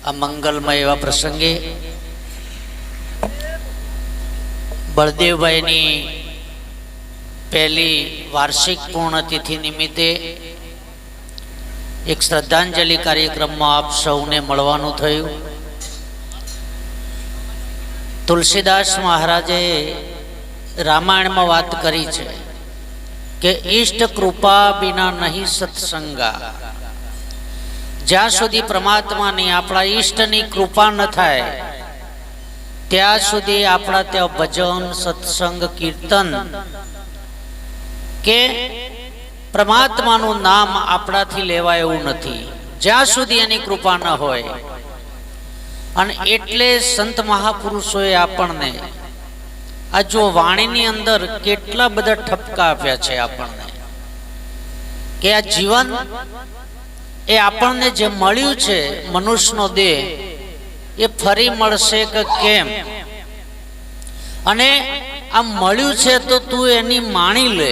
આ મંગલમય એવા પ્રસંગે બળદેવભાઈની પહેલી વાર્ષિક પૂર્ણતિથિ નિમિત્તે એક શ્રદ્ધાંજલિ કાર્યક્રમમાં આપ સૌને મળવાનું થયું. તુલસીદાસ મહારાજે રામાયણમાં વાત કરી છે કે ઈષ્ટ કૃપા બિના નહીં સત્સંગા. જ્યાં સુધી પરમાત્માની આપણા ઈષ્ટની કૃપા ન થાય ત્યાં સુધી આપણા ત્યાં ભજન, સત્સંગ, કીર્તન કે પરમાત્માનું નામ આપણાથી લેવાય એવું નથી, જ્યાં સુધી એની કૃપા ન હોય. અને એટલે સંત મહાપુરુષોએ આપણને આ જો વાણીની અંદર કેટલા બધા ઠપકા આપ્યા છે આપણને કે આ જીવન એ આપણને જે મળ્યું છે મનુષ્યનો દેહ એ ફરી મળશે કે કેમ, અને આ મળ્યું છે તો તું એની માણી લે.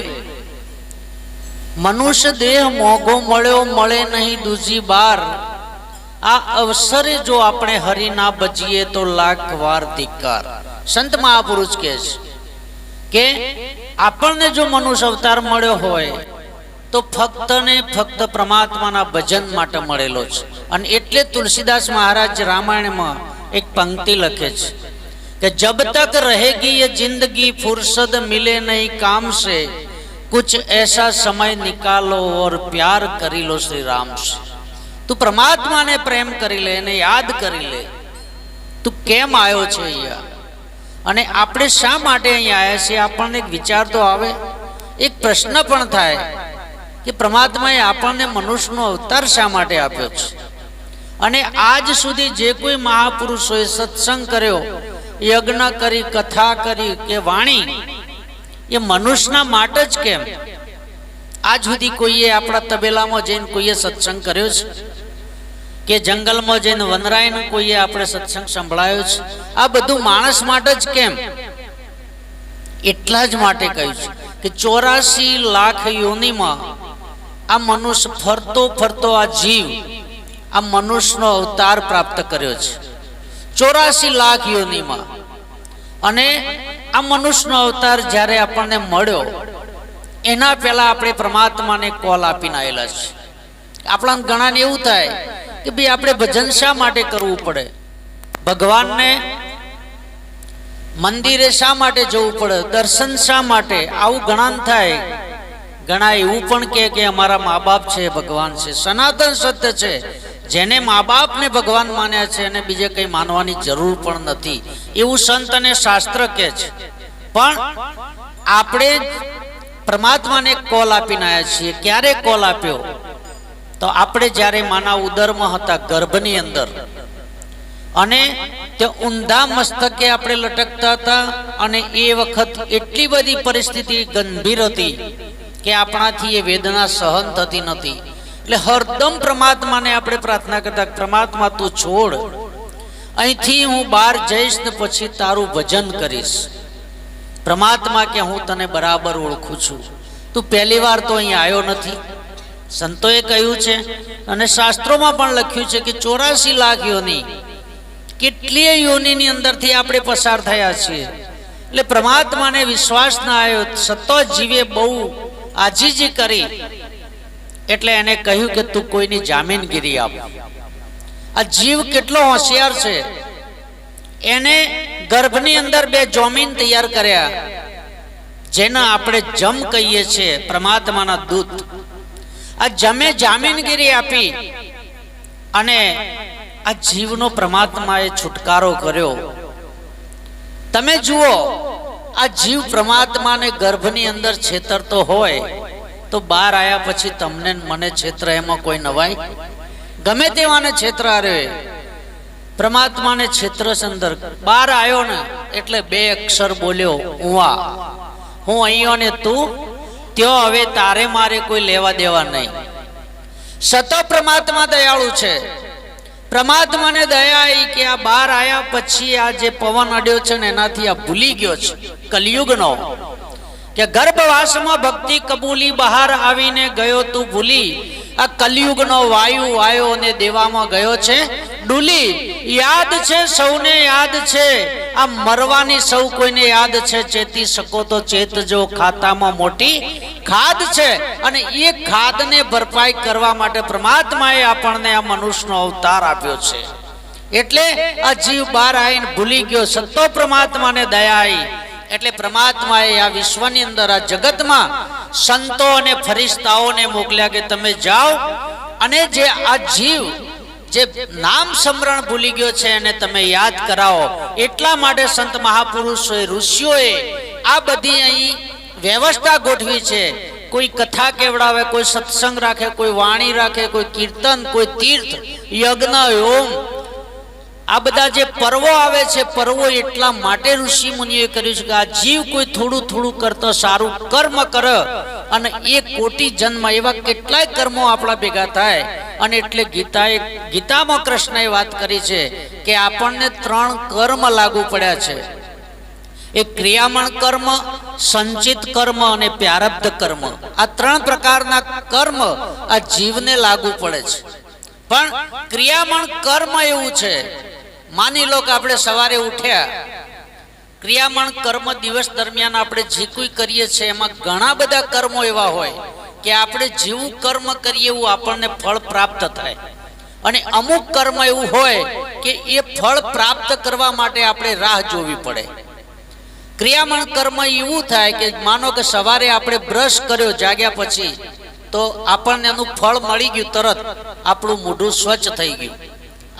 મનુષ્ય દેહ મોઘો મળ્યો, મળે નહીં દૂજી બાર. આ અવસરે જો આપણે હરી ના બજીએ તો લાખ વાર ધિક્કાર. સંત મહાપુરુષ કહે છે કે આપણને જો મનુષ્ય અવતાર મળ્યો હોય તો ફક્ત ને ફક્ત પરમાત્માના ભજન માટે મળેલો છે. અને એટલે તુલસીદાસ મહારાજ રામાયણમાં એક પંક્તિ લખે છે કે જબ તક રહેગી ये जिंदगी फुर्सत मिले नहीं काम से कुछ ऐसा समय निकालो और प्यार કરી લો શ્રી રામ से. તું પરમાત્માને પ્રેમ કરી લે, એને યાદ કરી લે. તું કેમ આવ્યો છે અહીંયા અને આપણે શા માટે અહીંયા આવ્યા છીએ? આપણને એક વિચાર તો આવે, એક પ્રશ્ન પણ થાય કે પરમાત્માએ આપણને મનુષ્યનો અવતાર શા માટે આપ્યો છે? અને આજ સુધી જે કોઈ મહાપુરુષોએ સત્સંગ કર્યો, યજ્ઞ કરી, કથા કરી કે વાણી, એ મનુષ્યના માટે જ કેમ? આજ સુધી કોઈએ આપણા તબેલામાં જઈને કોઈએ સત્સંગ કર્યો છે કે જંગલમાં જઈને વનરાયને કોઈએ આપણે સત્સંગ સંભળાયો છે? આ બધું માણસ માટે જ કેમ? એટલા જ માટે કહ્યું છે કે 84 લાખ યોનિમાં આ મનુષ્ય ફરતો ફરતો આ જીવ આ મનુષ્યનો અવતાર પ્રાપ્ત કર્યો છે 84 લાખ યોનિમાં. અને આ મનુષ્યનો અવતાર જ્યારે આપણને મળ્યો એના પહેલા આપણે પરમાત્માને કોલ આપીને આવેલા છે. આપણા ઘણાને એવું થાય કે ભાઈ આપણે ભજન શા માટે કરવું પડે, ભગવાનને મંદિરે શા માટે જવું પડે, દર્શન શા માટે? આવું ઘણા થાય. ઘણા એવું પણ કે અમારા મા બાપ છે ભગવાન છે. સનાતન સત્ય છે, જેને મા બાપને ભગવાન માન્યા છે એને બીજે કંઈ માનવાની જરૂર પણ નથી, એવું સંત અને શાસ્ત્ર કહે છે. પણ આપણે પરમાત્માને કોલ આપીને આવ્યા છીએ. ક્યારે કોલ આપ્યો? તો આપણે જ્યારે માના ઉદરમાં હતા, ગર્ભની અંદર, અને તે ઊંધા મસ્તકે આપણે લટકતા હતા. અને એ વખત એટલી બધી પરિસ્થિતિ ગંભીર હતી કે આપણાથી એ વેદના સહન થતી નથી. એટલે હરદમ પરમાત્માને આપણે પ્રાર્થના કરતા, પરમાત્મા તું છોડ, અહીંથી હું બહાર જઈશ ને પછી તારું ભજન કરીશ. પરમાત્મા કે હું તને બરાબર ઓળખું છું, તું પહેલી વાર તો અહીં આવ્યો નથી. સંતોએ કહ્યું છે અને શાસ્ત્રોમાં પણ લખ્યું છે કે 84 લાખ યોની, કેટલીય યોનીની અંદરથી આપણે પસાર થયા છીએ. એટલે પરમાત્માને વિશ્વાસ ના આવ્યો. સતો જીવે બહુ આજીજી કરી એટલે એને કહ્યું કે તું કોઈની જામીનગીરી આપ. આ જીવ કેટલો હોશિયાર છે, એને ગર્ભની અંદર 2 જામીન તૈયાર કર્યા, જેના આપણે જમ કહીએ છીએ, પરમાત્માના દૂત. આ જમે જામીનગીરી આપી અને આ જીવનો પરમાત્માએ છુટકારો કર્યો. તમે જુઓ, આ જીવ પરમાત્માને ગર્ભની અંદર છેતરતો હોય તો બહાર આવ્યા પછી તમને મને છેતર, એમાં કોઈ નવાય? ગમે તેવાને છેતર આવે, પરમાત્માને છેતર અંદર. બહાર આવ્યો ને એટલે 2 અક્ષર બોલ્યો, ઉવા, હું અહીંયા ને તું ત્યો. હવે તારે મારે કોઈ લેવા દેવા નહીં. સતો પરમાત્મા દયાળુ છે. પરમાત્માને દયા આવી કે આ બહાર આવ્યા પછી આ જે પવન અડ્યો છે ને એનાથી આ ભૂલી ગયો છે કલયુગનો, કે ગર્ભવાસમાં ભક્તિ કબૂલી, બહાર આવીને ગયો તું ભૂલી. આ કલયુગનો વાયુ આવ્યો અને દેવામાં ગયો છે ડૂલી યાદ છે, સૌને યાદ છે, આ મરવાની સૌ કોઈને યાદ છે, ચેતી શકો તો ચેતજો, ખાતામાં મોટી ખાદ છે. અને એ ખાદને ભરપાઈ કરવા માટે પરમાત્માએ આપણને આ મનુષ્યનો અવતાર આપ્યો છે. એટલે આ જીવ બહાર આવીને ભૂલી ગયો, સત્તો પરમાત્માને દયા આવી. એટલે પરમાત્માએ આ વિશ્વની અંદર, આ જગતમાં સંતો અને ફરિશ્તાઓને મોકલ્યા કે તમે જાઓ અને જે આ જીવ જે નામ સ્મરણ ભૂલી ગયો છે એને તમે યાદ કરાવો. એટલા માટે સંત મહાપુરુષોએ, ઋષિઓએ આ બધી અહીં વ્યવસ્થા ગોઠવી છે. કોઈ કથા કેવડાવે, કોઈ સત્સંગ રાખે, કોઈ વાણી રાખે, કોઈ કીર્તન, કોઈ તીર્થ, યજ્ઞ, હોમ, આ બધા જે પર્વો આવે છે, પર્વો એટલા માટે ઋષિ મુનિએ કર્યું છે કે આ જીવ કોઈ થોડું થોડું કરતો સારું કર્મ કરે અને એ કોટી જન્મ એવા કેટલાય કર્મો આપણા ભેગા થાય. અને એટલે ગીતામાં કૃષ્ણએ વાત કરી છે કે આપણને 3 કર્મ લાગુ પડ્યા છે. એક ક્રિયામણ કર્મ, સંચિત કર્મ અને પ્રારબ્ધ કર્મ. આ 3 પ્રકારના કર્મ આ જીવને લાગુ પડે છે. પણ ક્રિયામણ કર્મ એવું છે, માની લો કે આપણે સવારે ઉઠ્યા, ક્રિયામણ કર્મ દિવસ દરમિયાન આપણે જે કોઈ કરીએ છીએ એમાં ઘણા બધા કર્મો એવા હોય કે આપણે જેવું કર્મ કરીએ એવું આપણને ફળ પ્રાપ્ત થાય. અને અમુક કર્મ એવું હોય કે એ ફળ પ્રાપ્ત કરવા માટે આપણે રાહ જોવી પડે. ક્રિયામણ કર્મ એવું થાય કે માનો કે સવારે આપણે બ્રશ કર્યો જાગ્યા પછી, તો આપણને એનું ફળ મળી ગયું, તરત આપણું મોઢું સ્વચ્છ થઈ ગયું.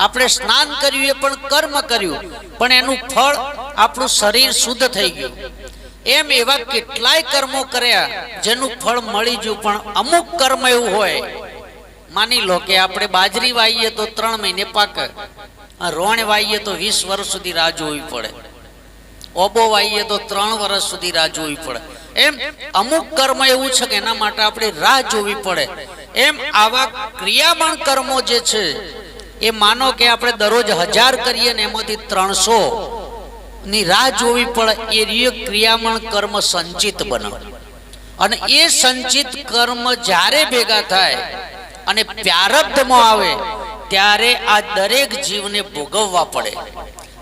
આપણે સ્નાન કર્યું, એ પણ કર્મ કર્યું, પણ એનું ફળ આપણું શરીર શુદ્ધ થઈ ગયું. એમ એવા કેટલાય કર્મો કર્યા જેનું ફળ મળી ગયું. પણ અમુક કર્મ એવું હોય, માની લો કે આપણે બાજરી વાવીએ તો 3 મહિને પાકે, રોણ વાવીએ તો 20 વર્ષ સુધી રાહ જોવી પડે, ઓબો વાવીએ તો 3 વર્ષ સુધી રાહ જોવી પડે. એમ અમુક કર્મ એવું છે કે એના માટે આપણે રાહ જોવી પડે. એમ આવા ક્રિયામણ કર્મો જે છે એ માનો કે આપણે દરરોજ 1000 કરીએ ને એમાંથી 300 ની રાહ જોવી પડે. એ ક્રિયામણ કર્મ સંચિત બને. અને એ સંચિત કર્મ જ્યારે ભેગા થાય અને પ્રારબ્ધમાં આવે ત્યારે આ દરેક જીવને ભોગવવા પડે.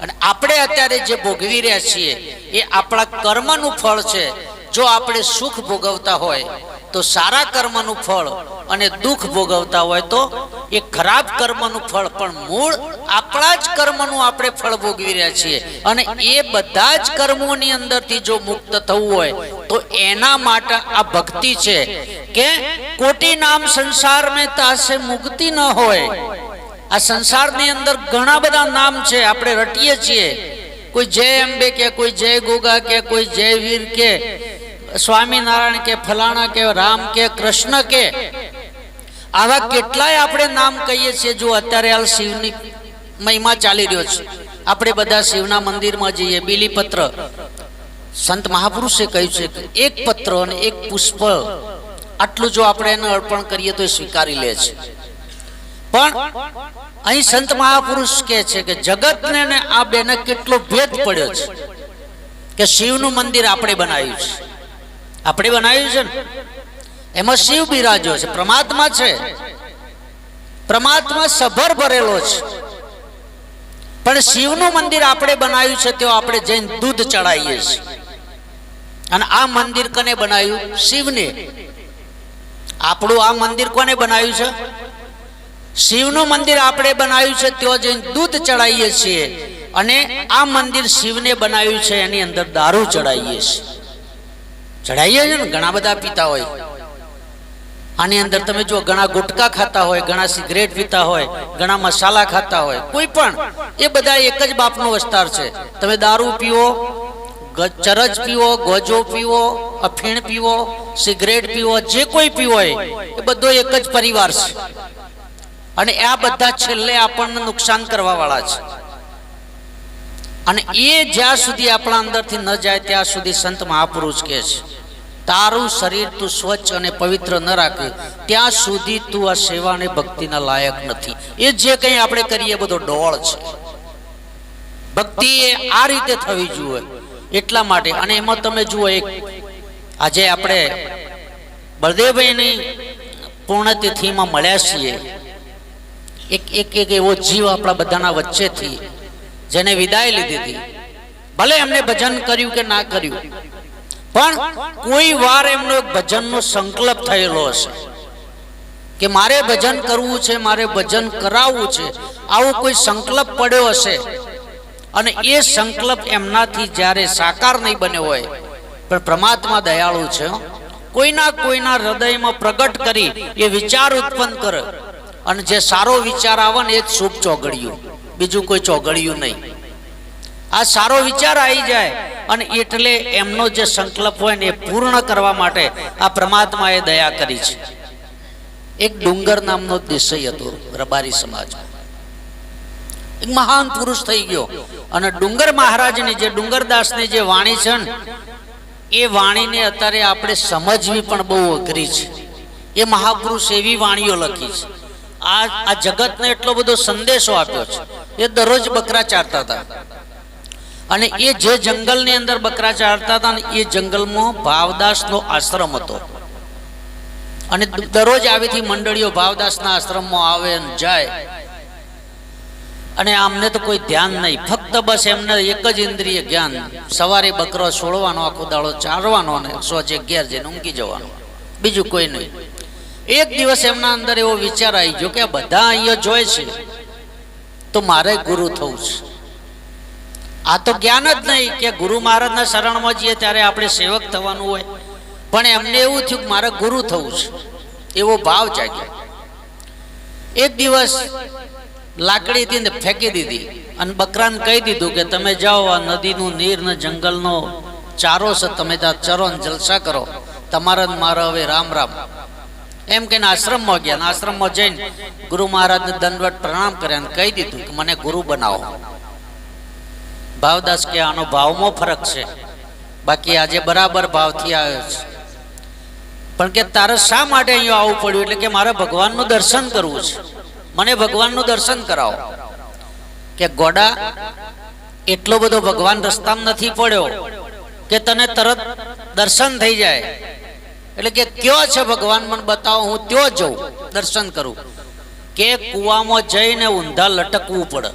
અને આપણે અત્યારે જે ભોગવી રહ્યા છીએ એ આપણા કર્મનું ફળ છે. જો આપણે સુખ ભોગવતા હોય તો સારા કર્મનું ફળ, અને દુઃખ ભોગવતા હોય તો એ ખરાબ કર્મનું ફળ. પણ મૂળ આપણા જ કર્મનું આપણે ફળ ભોગવી રહ્યા છીએ. અને એ બધા જ કર્મોની અંદરથી જો મુક્ત થવું હોય તો એના માટે આ ભક્તિ છે કે કોટી નામ સંસાર મેં તાસે મુક્તિ ન હોય. આ સંસારની અંદર ઘણા બધા નામ છે, આપણે રટીએ છીએ. કોઈ જય અંબે કે, કોઈ જય ગોગા કે, કોઈ જય વીર કે, સ્વામિનારાયણ કે, ફલાણા કે, રામ કે, કૃષ્ણ કે, આવા કેટલાય આપણે નામ કહીએ છીએ. જો અત્યારે હાલ શિવની મહિમા ચાલી રહ્યો છે, આપણે બધા શિવના મંદિરમાં જઈએ, બીલીપત્ર, સંત મહાપુરુષે કહ્યું છે કે એક પત્ર અને એક પુષ્પ આટલું જો આપણે એને અર્પણ કરીએ તો એ સ્વીકારી લે છે. પણ અહીં સંત મહાપુરુષ કહે છે કે જગતને ને આ બેને કેટલો ભેદ પડ્યો છે કે શિવનું મંદિર આપણે બનાવ્યું છે, આપણે બનાવ્યું છે ને, એમાં શિવ બિરાજો છે, પરમાત્મા છે, પરમાત્મા સભર ભરેલો છે. પણ શિવનું મંદિર આપણે બનાવ્યું છે તો આપણે જઈને દૂધ ચડાવીએ છીએ. અને આ મંદિર કોને બનાવ્યું? શિવને. આપણું આ મંદિર કોને બનાવ્યું છે? શિવનું મંદિર આપણે બનાવ્યું છે, ત્યાં જઈને દૂધ ચડાવીએ છીએ. અને આ મંદિર શિવને બનાવ્યું છે, એની અંદર દારૂ ચડાવીએ છીએ. ચડાવીએ છે ને, ઘણા બધા પીતા હોય. આની અંદર તમે જો ઘણા ગુટકા ખાતા હોય, ઘણા સિગરેટ પીતા હોય, ઘણા મસાલા ખાતા હોય, કોઈ પણ, એ બધા એક જ બાપનો વિસ્તાર છે. તમે દારૂ પીવો, ચરસ પીવો, ગોજો પીવો, અફીણ પીવો, સિગરેટ પીવો, જે કોઈ પીવો એ બધો એક જ પરિવાર છે. અને આ બધા છેલ્લે આપણને નુકસાન કરવા વાળા છે. અને એ જ્યાં સુધી આપણા અંદરથી ન જાય ત્યાં સુધી સંત મહાપુરુષ કહે છે તારું શરીર તું સ્વચ્છ અને પવિત્ર ન રાખે ત્યાં સુધી તું આ સેવા અને ભક્તિના લાયક નથી. એ જે કંઈ આપણે કરીએ બધો ડોળ છે. ભક્તિ એ આ રીતે થવી જોઈએ. એટલા માટે, અને એમાં તમે જુઓ, એક આજે આપણે બળદેવભાઈની પૂર્ણતિથિમાં મળ્યા છીએ, એક એવો જીવ આપણા બધાના વચ્ચેથી જેને વિદાય લીધી હતી, ભલે એમને ભજન કર્યું કે ના કર્યું, પણ કોઈ વાર એમનો એક ભજનનો સંકલ્પ થયેલો હશે કે મારે ભજન કરવું છે, મારે ભજન કરાવવું છે, આવો કોઈ સંકલ્પ પડ્યો હશે. અને એ સંકલ્પ એમનાથી જ્યારે સાકાર નહીં બન્યો હોય, પણ પરમાત્મા દયાળુ છે, કોઈના હૃદયમાં પ્રગટ કરી એ વિચાર ઉત્પન્ન કરે, અને જે સારો વિચાર આવે ને એ જ શુભ ચોઘડિયું, બીજું કોઈ ચોઘડિયું નહીં. આ સારો વિચાર આવી જાય અને એટલે એમનો જે સંકલ્પ હોય ને એ પૂર્ણ કરવા માટે આ પરમાત્માએ દયા કરી છે. એક ડુંગર નામનો દેસાઈ હતો રબારી સમાજ, એક મહાન પુરુષ થઈ ગયો. અને ડુંગર મહારાજની જે ડુંગરદાસની જે વાણી છે ને, એ વાણીને અત્યારે આપણે સમજવી પણ બહુ અઘરી છે. એ મહાપુરુષ એવી વાણીઓ લખી છે, આ જગતને એટલો બધો સંદેશો આપ્યો છે. એ દરરોજ બકરા ચારતા હતા, અને એ જે જંગલની અંદર બકરા ચારતા હતા ને એ જંગલમાં ભાવદાસનો આશ્રમ હતો. અને દરરોજ આવીથી મંડળીઓ ભાવદાસના આશ્રમમાં આવે અને જાય, અને આમને તો કોઈ ધ્યાન નહીં, ફક્ત બસ એમને એક જ ઇન્દ્રિય જ્ઞાન, સવારે બકરો છોડવાનો, આખો દાડો ચારવાનો અને 100 ઘેર જઈને ઊંઘી જવાનો, બીજું કોઈ નહીં. એક દિવસ એમના અંદર એવો વિચાર આવી ગયો કે આ બધા અહીંયા જોય છે તો મારે ગુરુ થવું છે. આ તો જ્ઞાન જ નહીં કે ગુરુ મહારાજના શરણમાં જઈએ ત્યારે આપણે સેવક થવાનું હોય, પણ એમને એવું થયું કે મારે ગુરુ થવું છે, એવો ભાવ જાગ્યો. એક દિવસ લાકડીથી ને ફેંકી દીધી અને બકરાને કહી દીધું કે તમે જાઓ, આ નદીનું નીર ને જંગલનો ચારો છે, તમે ત્યાં ચરો ને જલસા કરો, તમારા ને મારા હવે રામ રામ. એમ કહીને આશ્રમમાં ગયા, ને આશ્રમમાં જઈને ગુરુ મહારાજને દંડવત પ્રણામ કર્યા અને કહી દીધું કે મને ગુરુ બનાવો. ભાવદાસ કે આનો ભાવમાં ફરક છે, બાકી આજે બરાબર ભાવથી આવ્યો છે, પણ કે તારે શા માટે અહીંયા આવવું પડ્યું? એટલે કે મારે ભગવાનનું દર્શન કરવું છે, મને ભગવાનનું દર્શન કરાવો. કે ગોડા, એટલો બધો ભગવાન રસ્તામાં નથી પડ્યો કે તને તરત દર્શન થઈ જાય. એટલે કે કયો છે ભગવાન, મને બતાવો, હું ત્યો જઉં દર્શન કરું. કે કૂવામાં જઈને ઊંધા લટકવું પડે,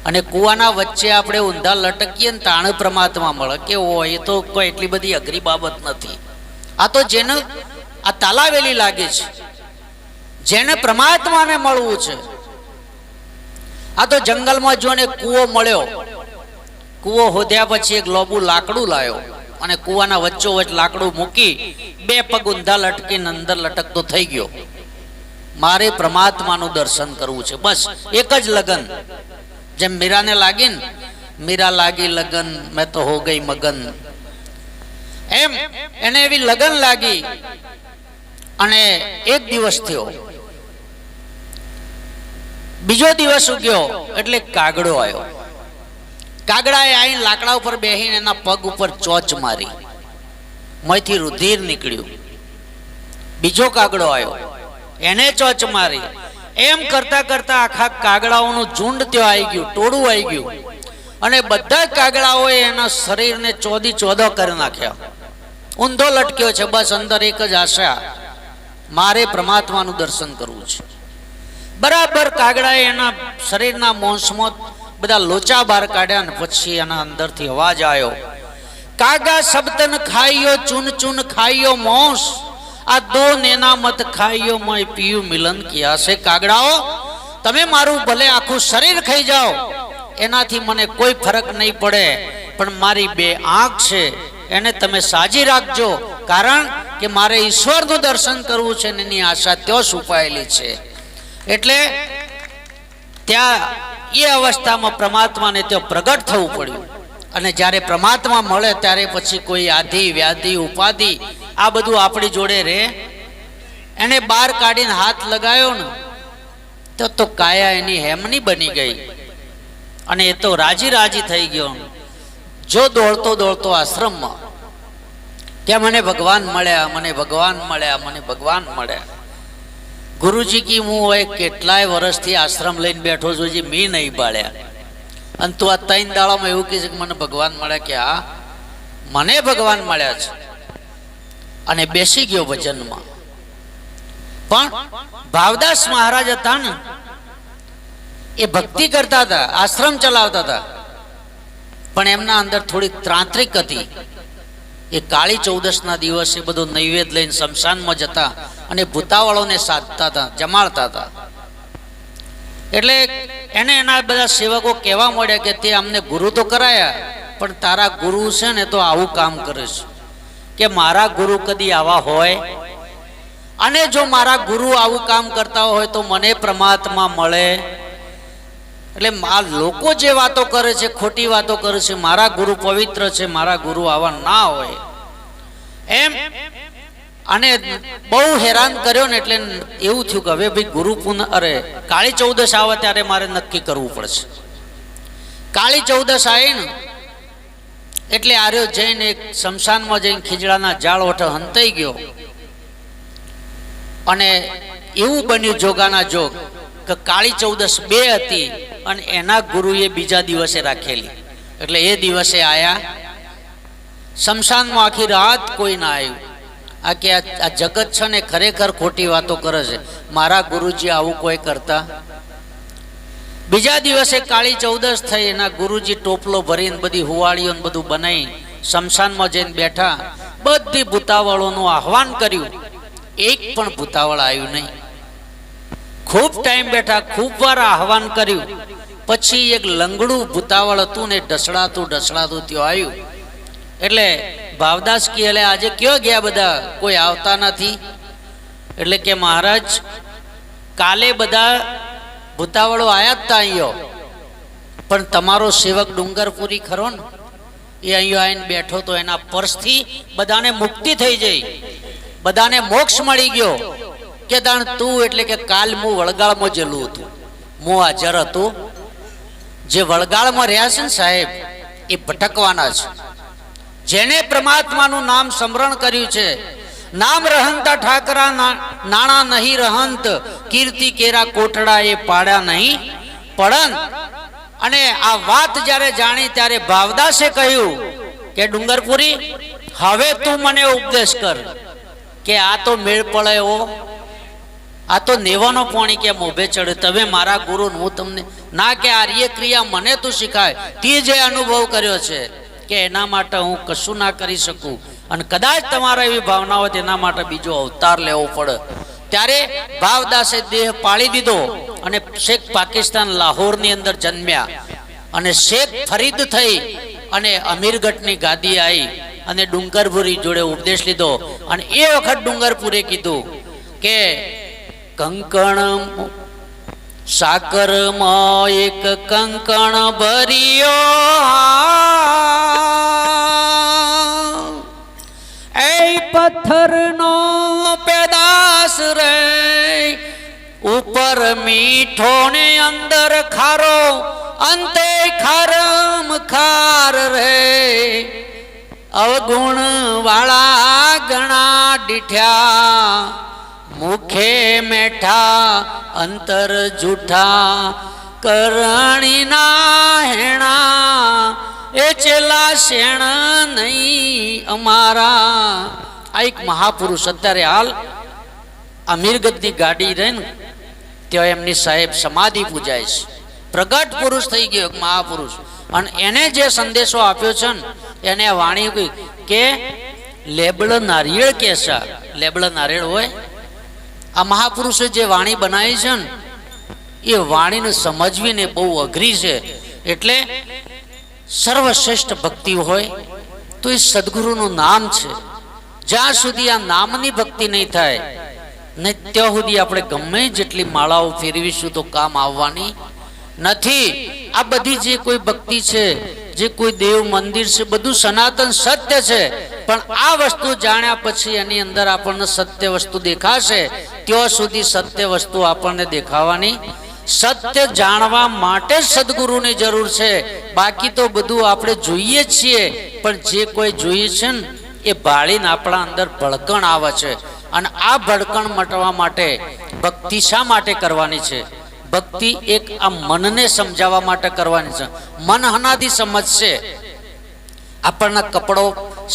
અને કૂવાના વચ્ચે આપણે ઊંધા લટકીએ ને તાણે પરમાત્મા મળે. કે એ તો કોઈ એટલી બધી અઘરી બાબત નથી. આ તો જેને આ તાલાવેલી લાગે છે, જેને પરમાત્માને મળવું છે. આ તો જંગલમાં જો ને કૂવો મળ્યો, કૂવો હોદ્યા પછી એક લોબુ લાકડું લાવ્યો અને કૂવાના વચ્ચોવચ્ચ લાકડું મૂકી 2 પગ ઊંધા લટકીને અંદર લટકતો થઈ ગયો. મારે પરમાત્માનું દર્શન કરવું છે, બસ એક જ લગન. જેમ મીરાને લાગી ને, મીરા લાગી લગન મેં તો હો ગઈ મગન, એમ એને એવી લગન લાગી. અને એક દિવસ થયો, બીજો દિવસ ઉગ્યો એટલે કાગડો આવ્યો. કાગડાએ આવીને લાકડા ઉપર બેહીને એના પગ ઉપર ચોચ મારી, મયથી રુધિર નીકળ્યું. બીજો કાગડો આવ્યો, એને ચોચ મારી. એમ કરતા કરતા આખા કાગડાઓનું ઝુંડ ત્યાં આવી ગયું, ટોળું આવી ગયું, અને બધા કાગડાઓએ એના શરીરને ચોદો કરી નાખ્યા. ઊંધો લટક્યો છે, બસ અંદર એક જ આશા, મારે પરમાત્માનું દર્શન કરવું છે. બરાબર કાગડાએ એના શરીરના મોંસમાં બધા લોચા બહાર કાઢ્યા, ને પછી એના અંદરથી અવાજ આવ્યો, કાગા સબતન ખાઈયો ચૂન ચૂન ખાઈયો મોંસ, આ દો નેના મત ખાઈયો મય પીયું મિલન કિયા છે. કાગડાઓ, તમે મારું ભલે આખું શરીર ખાઈ જાઓ, એનાથી મને કોઈ ફરક નહીં પડે, પણ મારી 2 આંખ છે એને તમે સાજી રાખજો, કારણ કે મારે ઈશ્વરનું દર્શન કરવું છે ને એની આશા ત્યાં છુપાયેલી છે. એટલે ત્યાં એ અવસ્થામાં પરમાત્માને ત્યાં પ્રગટ થવું પડ્યું. અને જ્યારે પરમાત્મા મળે ત્યારે પછી કોઈ આધિ વ્યાધિ ઉપાધિ આ બધું આપણી જોડે રહે. એને બહાર કાઢીને હાથ લગાવ્યો ને તો કાયા એની હેમની બની ગઈ, અને એ તો રાજી થઈ ગયો. જો દોડતો દોડતો આશ્રમમાં કે મને ભગવાન મળ્યા, મને ભગવાન મળ્યા, મને ભગવાન મળ્યા. ગુરુજી કી હું હવે કેટલાય વર્ષથી આશ્રમ લઈને બેઠો છું, જે મેં નહીં પાડ્યા, અને તું આ 3 દાડામાં એવું કહે છે કે મને ભગવાન મળ્યા. કે હા, મને ભગવાન મળ્યા છે. અને બેસી ગયો ભજનમાં. પણ ભાવદાસ મહારાજ હતા ને, એ ભક્તિ કરતા હતા, આશ્રમ ચલાવતા હતા, પણ એમના અંદર થોડી ત્રાંત્રિક હતી. એ કાળી ચૌદસના દિવસે બધો નૈવેદ્ય લઈને શમશાનમાં જતા અને ભૂતાવળોને સાધતા હતા, જમાડતા હતા. એટલે એને એના બધા સેવકો કહેવા મળ્યા કે તે અમને ગુરુ તો કરાયા, પણ તારા ગુરુ છે ને તો આવું કામ કરે છે, કે મારા ગુરુ કદી આવા હોય, અને જો મારા ગુરુ આવું કામ કરતા હોય તો મને પરમાત્મા મળે. એટલે આ લોકો જે વાતો કરે છે, ખોટી વાતો કરે છે, મારા ગુરુ પવિત્ર છે, મારા ગુરુ આવા ના હોય એમ. અને બહુ હેરાન કર્યો ને એટલે એવું થયું કે હવે ભાઈ ગુરુ કાળી ચૌદશ આવે ત્યારે મારે નક્કી કરવું પડશે. કાળી ચૌદશ આવી ને એટલે આર્યો જઈને એક શમશાનમાં જઈને ખીજડાના ઝાડ ઓઠે હંતાઈ ગયો. અને એવું બન્યું જોગાના જોગ કે કાળી ચૌદશ 2 હતી અને એના ગુરુએ બીજા દિવસે રાખેલી. એટલે એ દિવસે આયા શમશાનમાં, આખી રાત કોઈ ના આવ્યું. આ કે આ જગત છે ને ખરેખર ખોટી વાતો કરે છે, મારા ગુરુજી આવું કોઈ કરતા. બીજા દિવસે કાળી ચૌદશ થઈ, એના ગુરુજી ટોપલો ભરીને બધી હુવાળીઓ બધું બનાવી શમશાનમાં જઈને બેઠા. બધી ભૂતાવળોનું આહવાન કર્યું, એક પણ ભૂતાવળ આવ્યું નહીં. ખૂબ ટાઈમ બેઠા, ખૂબ વાર આહવાન કર્યું. પછી એક લંગડું ભૂતાવળ હતું ને ઢસડાતું ત્યાં આવ્યું. એટલે ભાવદાસ કે એટલે આજે કયો ગયા બધા, કોઈ આવતા નથી. એટલે કે મહારાજ કાલે બધા ભૂતાવળો આયા જ તા અહીંયા, પણ તમારો સેવક ડુંગરપુરી ખરો ને એ અહીંયા આવીને બેઠો તો એના પરથી બધાને મુક્તિ થઈ જઈ, બધાને મોક્ષ મળી ગયો. કે તાણ તું એટલે કે કાલ હું વળગાળમાં જેલું હતું, હું હાજર હતું. જે વળગાળમાં રહ્યા છે ને સાહેબ એ ભટકવાના છે. જેને પરમાત્માનું નામ સ્મરણ કર્યું છે, નામ રહંતા ઠાકરા નાણા નહીં રહંત, કીર્તિ કેરા કોટડા એ પાડ્યા નહીં પડંત. અને આ વાત જ્યારે જાણી ત્યારે ભાવદાસે કહ્યું કે ડુંગરપુરી હવે તું મને ઉપદેશ કર, કે આ તો મેળ પડે એવો, આ તો નેવાનો પાણી કે મોભે ચડે. તમે મારા ગુરુ, હું તમને ના કે આર્ય ક્રિયા મને તું શીખાય, તે જે અનુભવ કર્યો છે કે એના માટે હું કશું ના કરી શકું, અને કદાચ તમારા એવી ભાવના હોય તેના માટે બીજો અવતાર લેવો પડે. ત્યારે ભાવદાસે દેહ પાળી દીધો અને શેખ પાકિસ્તાન લાહોરની અંદર જન્મ્યા. અને શેખ ફરીદ થઈ અને અમીરગઢની ગાદી આવી અને ડુંગરપુરી જોડે ઉપદેશ લીધો. અને એ વખત ડુંગરપુરે કીધું કે કંકણ સાકરમાં એક કંકણ ભર્યો, એ પથ્થરનો પેદાશ રે, ઉપર મીઠો ને અંદર ખારો, અંતે ખારમ ખાર રે. અવગુણ વાળા ગણા દીઠ્યા, મુખે મેઠા અંતર જૂઠા, કરણીના હેણા એ ચેલા શેણ નહીં અમારા. આ એક મહાપુરુષ અત્યારે હાલ અમીરગઢની ગાડી રહે ને ત્યાં એમની સાહેબ સમાધિ પૂજાય છે. પ્રગટ પુરુષ થઈ ગયો, એક મહાપુરુષ. અને એને જે સંદેશો આપ્યો છે ને એને વાણી કે લેબડ નારિયેળ કેસા, લેબડ નારિયેળ હોય. આ મહાપુરુષે જે વાણી બનાવી છે ને એ વાણીને સમજવીને બહુ અઘરી છે. એટલે સર્વશ્રેષ્ઠ ભક્તિ હોય તો એ સદગુરુનું નામ છે. જ્યાં સુધી આ નામની ભક્તિ નહીં થાય ને ત્યાં સુધી આપણે ગમે જેટલી માળાઓ ફેરવીશું તો કામ આવવાની નથી. આ બધી જે કોઈ ભક્તિ છે, જે કોઈ દેવ મંદિર છે, બધું સનાતન સત્ય છે. પણ આ વસ્તુ જાણ્યા પછી એની અંદર આપણને સત્ય વસ્તુ દેખાશે, ત્યાં સુધી સત્ય વસ્તુ આપણને દેખાવાની. સત્ય જાણવા માટે જ સદગુરુની જરૂર છે. બાકી તો બધું આપણે જોઈએ છીએ, પણ જે કોઈ જોઈએ છે ને એ ભાળીને આપણા અંદર ભડકણ આવે છે. અને આ ભડકણ મટવા માટે ભક્તિ શા માટે કરવાની છે? ભક્તિ એક આ મનને સમજાવવા માટે કરવાની છે. મન હનાથી સમજશે. આપણને કપડો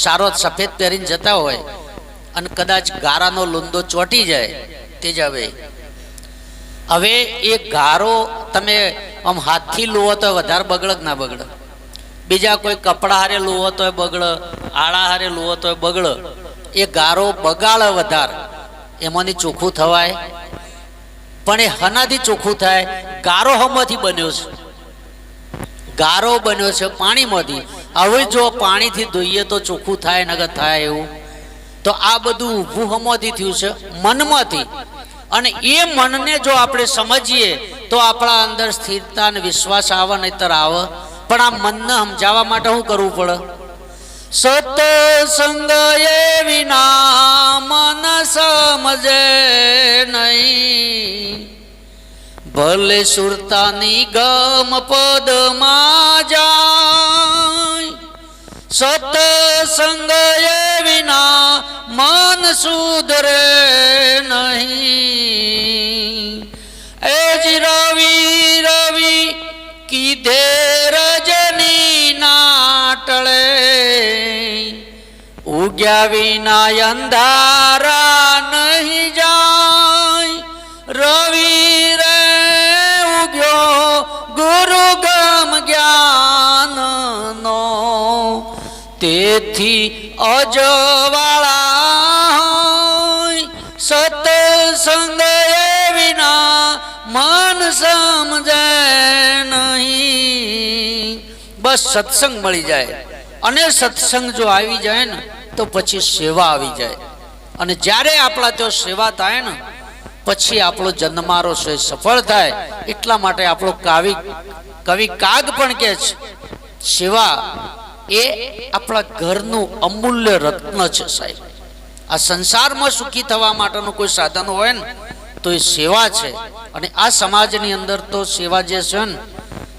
સારો સફેદ પહેરીને જતા હોય અને કદાચ ગારાનો લૂંદો ચોંટી જાય તે જ હવે એ ગારો તમે આમ હાથથી લુવો તો વધારે બગડ કે ના બગડ? બીજા કોઈ કપડા હારે લુવો તો બગડ, આળા હારે લુવો તો બગડ. એ ગારો બગાડે વધારે, એમાંથી ચોખ્ખું થવાય? પણ એ હનાથી ચોખ્ખું થાય? ગારો હમાંથી બન્યો છે? ગારો બન્યો છે પાણીમાંથી. હવે જો પાણીથી ધોઈએ તો ચોખ્ખું થાય નગર થાય એવું? તો આ બધું ઊભું હમાંથી થયું છે? મનમાંથી. અને એ મનને જો આપણે સમજીએ તો આપણા અંદર સ્થિરતા અને વિશ્વાસ આવે, નહીતર આવે. પણ આ મનને સમજાવવા માટે શું કરવું પડે? સત્સંગ એ વિના મન સમજે નહીં, ભલે સુરતાની ગમ પદમાં જાય. સત્સંગ એ વિના મન સુધરે નહીં. એ જ રવિ રવિ કીધે રજની ના ટળે, ઉગ્યા વિના અંધારા નહીં જાય. રવિ રે ઉગ્યો ગુરુ ગમ જ્ઞાન નો, તેથી અજવાળા સત્સંગ એ વિના મન સમજે નહીં. બસ સત્સંગ મળી જાય, અને સત્સંગ જો આવી જાય ને તો પછી સેવા આવી જાય. અને જ્યારે આપણા ત્યાં સેવા થાય ને પછી આપણો જન્મારો છે સફળ થાય. એટલા માટે આપણો કવિ કાગ પણ કહે છે, સેવા એ આપણા ઘરનું અમૂલ્ય રત્ન છે સાહેબ. આ સંસારમાં સુખી થવા માટેનું કોઈ સાધન હોય ને તો એ સેવા છે. અને આ સમાજની અંદર તો સેવા જે છે ને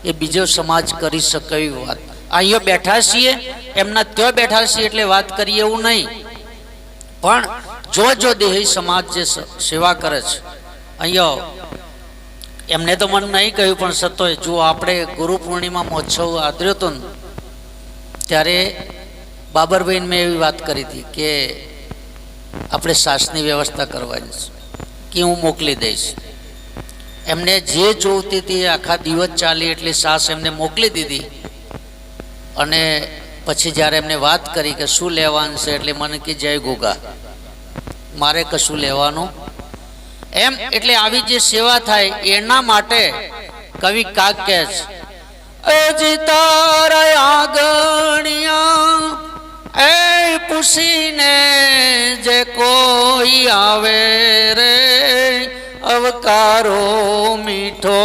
એ બીજો સમાજ કરી શકે એવી વાત. અહીંયા બેઠા છીએ, એમના ત્યાં બેઠા છીએ એટલે વાત કરીએ એવું નહીં. પણ જો દેહી સમાજ જે સેવા કરે છે અહીંયા, એમને તો મને નહીં કહ્યું પણ સતોય જો આપણે ગુરુ પૂર્ણિમા મહોત્સવ આદર્યો હતો ને ત્યારે બાબરભાઈને મેં એવી વાત કરી હતી કે આપણે સાસની વ્યવસ્થા કરવાની છે, કે હું મોકલી દઈશ. એમને જે જોઈતી હતી આખા દિવસ ચાલી એટલી સાસ એમને મોકલી દીધી. અને પછી જ્યારે એમને વાત કરી કે શું લેવાનું છે એટલે મને કે જય ગોગા, મારે કશું લેવાનું એમ. એટલે આવી જે સેવા થાય એના માટે કવિ કાગ કહે છે, અજી તારા આગણિયા એ પૂછીને જે કોઈ આવે રે, અવકારો મીઠો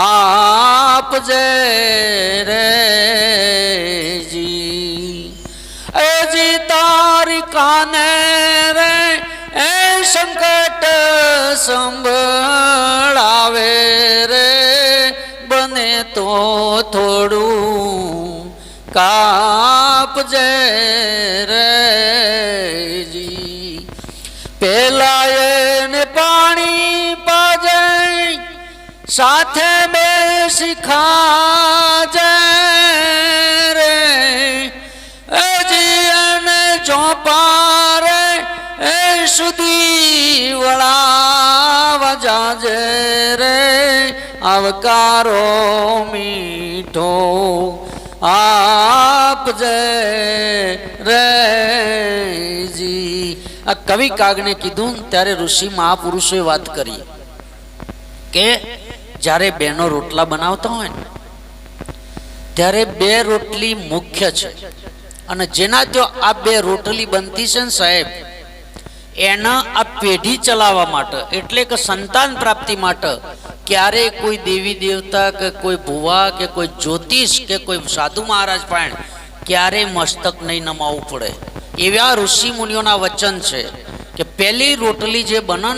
આપજે રે જી. અજી તારી કાને રે એ સંકટ સંભળાવે રે, બને તો થોડું કાપજે રે જી. પેલા એને પાણી પાજે, સાથે બેસી ખાજે રે જી. અને ચોપારે એ સુધી વળાવા જાજે રે, આવકારો મીઠો આપજે રે જી. આ કવિ કાગને કીધું ત્યારે ઋષિ મહાપુરુષોએ વાત કરી કે જ્યારે બેનો રોટલા બનાવતા હોય ને ત્યારે બે રોટલી મુખ્ય છે. અને જેના ત્યાં આ બે રોટલી બનતી છે ને સાહેબ, એના આ પેઢી ચલાવવા માટે એટલે કે સંતાન પ્રાપ્તિ માટે ક્યારેય કોઈ દેવી દેવતા કે કોઈ ભુવા કે કોઈ જ્યોતિષ કે કોઈ સાધુ મહારાજ પણ ક્યારેય મસ્તક નહીં નમાવવું પડે. એવા ઋષિ મુનિઓના વચન છે કે પહેલી રોટલી જે બને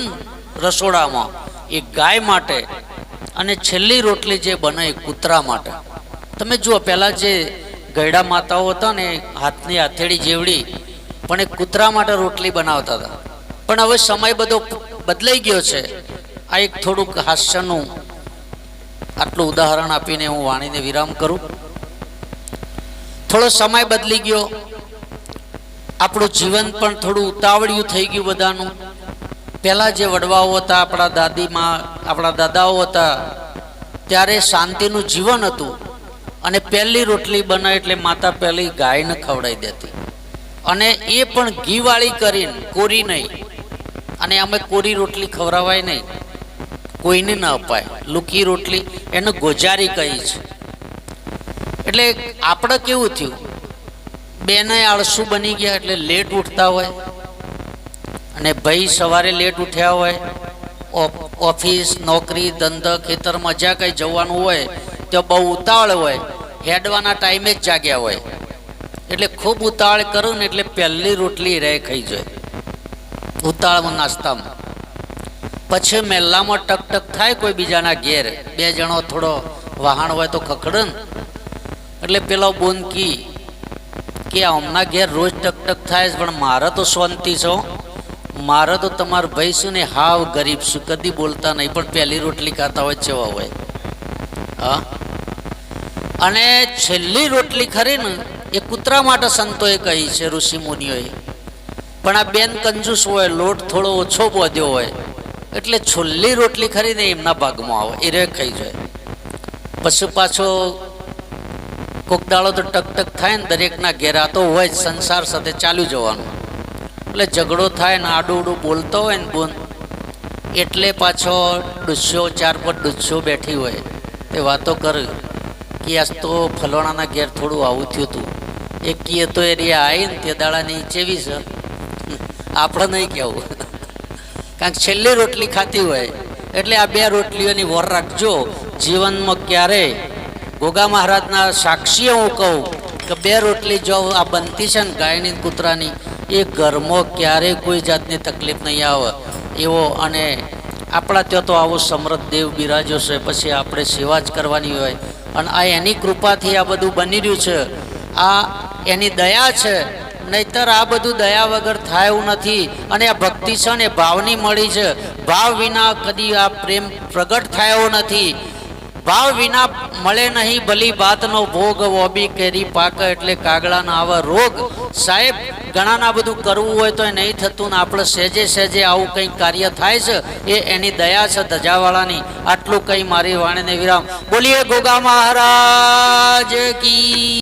રસોડામાં એ ગાય માટે, અને છેલ્લી રોટલી જે બને એ કૂતરા માટે. તમે જુઓ, પહેલાં જે ગયડા માતાઓ હતા ને હાથની હથેળી જેવડી, પણ એ કૂતરા માટે રોટલી બનાવતા હતા. પણ હવે સમય બધો બદલાઈ ગયો છે. આ એક થોડુંક હાસ્યનું આટલું ઉદાહરણ આપીને હું વાણીને વિરામ કરું. થોડો સમય બદલી ગયો, આપણું જીવન પણ થોડું ઉતાવળિયું થઈ ગયું બધાનું. પહેલાં જે વડવાઓ હતા, આપણા દાદીમાં, આપણા દાદાઓ હતા, ત્યારે શાંતિનું જીવન હતું અને પહેલી રોટલી બને એટલે માતા પહેલી ગાયને ખવડાવી દેતી અને એ પણ ઘીવાળી કરીને, કોરી નહીં. અને અમે કોરી રોટલી ખવડાવાય નહીં, કોઈને ન અપાય. લૂકી રોટલી એને ગોજારી કહી છે. એટલે આપણે કેવું થયું, બેને આળસુ બની ગયા એટલે લેટ ઉઠતા હોય અને ભાઈ સવારે લેટ ઉઠ્યા હોય, ઓફિસ, નોકરી, ધંધા, ખેતરમાં જ્યાં કંઈ જવાનું હોય તો બહુ ઉતાવળ હોય, હેડવાના ટાઈમે જ જાગ્યા હોય. એટલે ખૂબ ઉતાવળ કરું ને એટલે પહેલી રોટલી રહે ખાઈ જાય ઉતાવળમાં, નાસ્તામાં. પછી મહેલામાં ટક થાય કોઈ બીજાના ઘેર, બે જણો થોડો વાહણ હોય તો ખખડન એટલે પેલો બોન કે હમણાં ઘેર રોજ ટક થાય છે, પણ મારે તો શાંતિ છો, મારે તો તમારા ભાઈ શું ને હાવ ગરીબ છું, કદી બોલતા નહીં, પણ પહેલી રોટલી ખાતા હોય જેવા હોય. હા, અને છેલ્લી રોટલી ખરી ને એ કૂતરા માટે સંતોએ કહી છે, ઋષિ મુનિઓએ. પણ આ બેન કંજૂસ હોય, લોટ થોડો ઓછો બોધ્યો હોય એટલે છેલ્લી રોટલી ખરી ને એમના ભાગમાં આવે, એ રે ખાઈ જાય. પછી પાછો કોક દાડો તો ટક થાય ને દરેકના ઘેરા તો હોય જ, સંસાર સાથે ચાલ્યું જવાનું. એટલે ઝઘડો થાય ને આડું બોલતો હોય ને બોન, એટલે પાછો ડુસ્યો, 4-5 ડુસ્યો બેઠી હોય તે વાતો કર કે આજ તો ફલવાણાના ઘેર થોડું આવું થયું હતું. એક કીએ તો એરિયા આવી ને તે દાડાની ચેવી છે, આપણે નહીં કહેવું, કારણ કે છેલ્લી રોટલી ખાતી હોય. એટલે આ 2 રોટલીઓની વર રાખજો જીવનમાં. ક્યારેય ગોગા મહારાજના સાક્ષીએ હું કહું કે 2 રોટલી જો આ બનતી છે ને ગાયની, કૂતરાની, એ ઘરમાં ક્યારેય કોઈ જાતની તકલીફ નહીં આવે એવો. અને આપણા ત્યાં તો આવો સમૃદ્ધ દેવ બિરાજો છે, પછી આપણે સેવા જ કરવાની હોય. અને આ એની કૃપાથી આ બધું બની રહ્યું છે, આ એની દયા છે. નહીતર આ બધું દયા વગર થાય એવું નથી. અને આ ભક્તિ છે ને ભાવની મળી છે, ભાવ વિના કદી આ પ્રેમ પ્રગટ થાય એવો નથી. ભાવ વિના મળે નહીં ભલી બાતનો ભોગ, ઓબી કેરી પાક એટલે કાગડાના આવા રોગ. સાહેબ, ઘણાના બધું કરવું હોય તો એ નહીં થતું ને આપણે સહેજે આવું કંઈક કાર્ય થાય છે, એ એની દયા છે ધજાવાળાની. આટલું કંઈ મારી વાણીને વિરામ. બોલીએ ગોગા મહારાજ કી.